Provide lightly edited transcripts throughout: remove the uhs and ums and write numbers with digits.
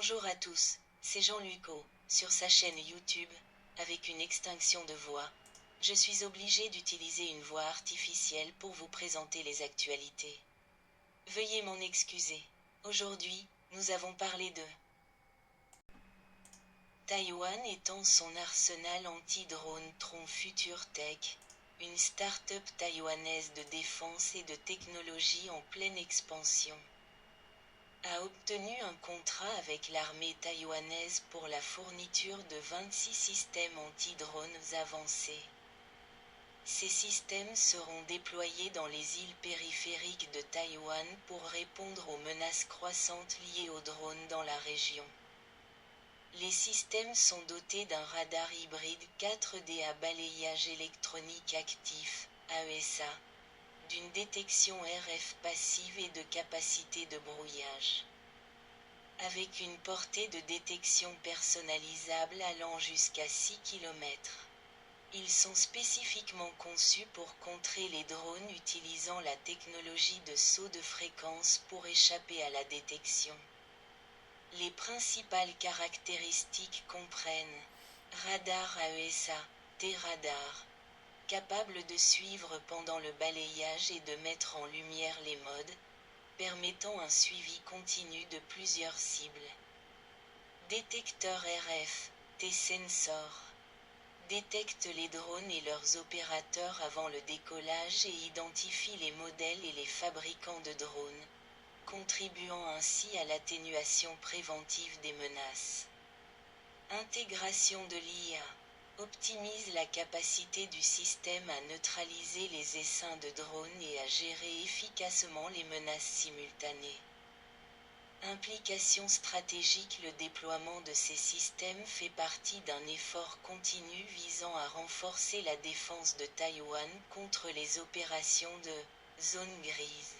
Bonjour à tous, c'est Jean-Luc O, sur sa chaîne YouTube, avec une extinction de voix. Je suis obligé d'utiliser une voix artificielle pour vous présenter les actualités. Veuillez m'en excuser. Aujourd'hui, nous avons parlé de Taïwan étend son arsenal anti-drone Tron Future Tech, une start-up taïwanaise de défense et de technologie en pleine expansion, a obtenu un contrat avec l'armée taïwanaise pour la fourniture de 26 systèmes anti-drones avancés. Ces systèmes seront déployés dans les îles périphériques de Taïwan pour répondre aux menaces croissantes liées aux drones dans la région. Les systèmes sont dotés d'un radar hybride 4D à balayage électronique actif, AESA, d'une détection RF passive et de capacité de brouillage, avec une portée de détection personnalisable allant jusqu'à 6 km. Ils sont spécifiquement conçus pour contrer les drones utilisant la technologie de saut de fréquence pour échapper à la détection. Les principales caractéristiques comprennent radar AESA, T-radar, capable de suivre pendant le balayage et de mettre en lumière les modes, permettant un suivi continu de plusieurs cibles. Détecteur RF, T-sensor, détecte les drones et leurs opérateurs avant le décollage et identifie les modèles et les fabricants de drones, contribuant ainsi à l'atténuation préventive des menaces. Intégration de l'IA optimise la capacité du système à neutraliser les essaims de drones et à gérer efficacement les menaces simultanées. Implication stratégique. Le déploiement de ces systèmes fait partie d'un effort continu visant à renforcer la défense de Taïwan contre les opérations de zone grise,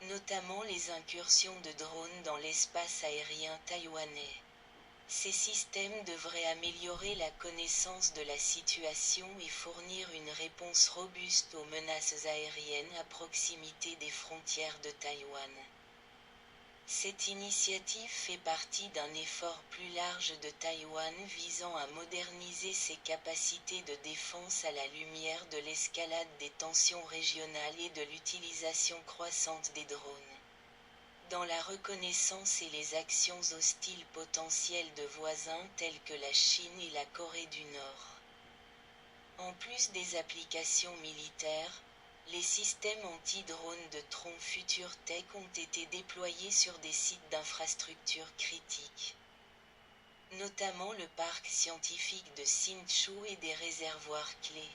notamment les incursions de drones dans l'espace aérien taïwanais. Ces systèmes devraient améliorer la connaissance de la situation et fournir une réponse robuste aux menaces aériennes à proximité des frontières de Taïwan. Cette initiative fait partie d'un effort plus large de Taïwan visant à moderniser ses capacités de défense à la lumière de l'escalade des tensions régionales et de l'utilisation croissante des drones dans la reconnaissance et les actions hostiles potentielles de voisins tels que la Chine et la Corée du Nord. En plus des applications militaires, les systèmes anti-drones de Tron Future Tech ont été déployés sur des sites d'infrastructures critiques, notamment le parc scientifique de Hsinchu et des réservoirs clés.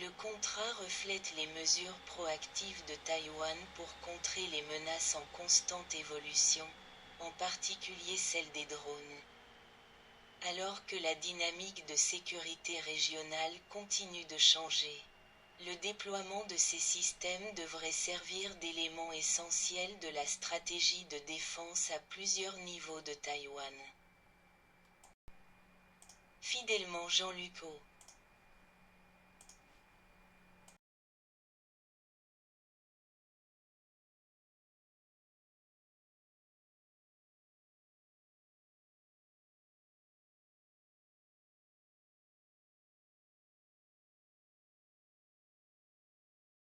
Le contrat reflète les mesures proactives de Taïwan pour contrer les menaces en constante évolution, en particulier celle des drones. Alors que la dynamique de sécurité régionale continue de changer, le déploiement de ces systèmes devrait servir d'élément essentiel de la stratégie de défense à plusieurs niveaux de Taïwan. Fidèlement Jean-Luc O.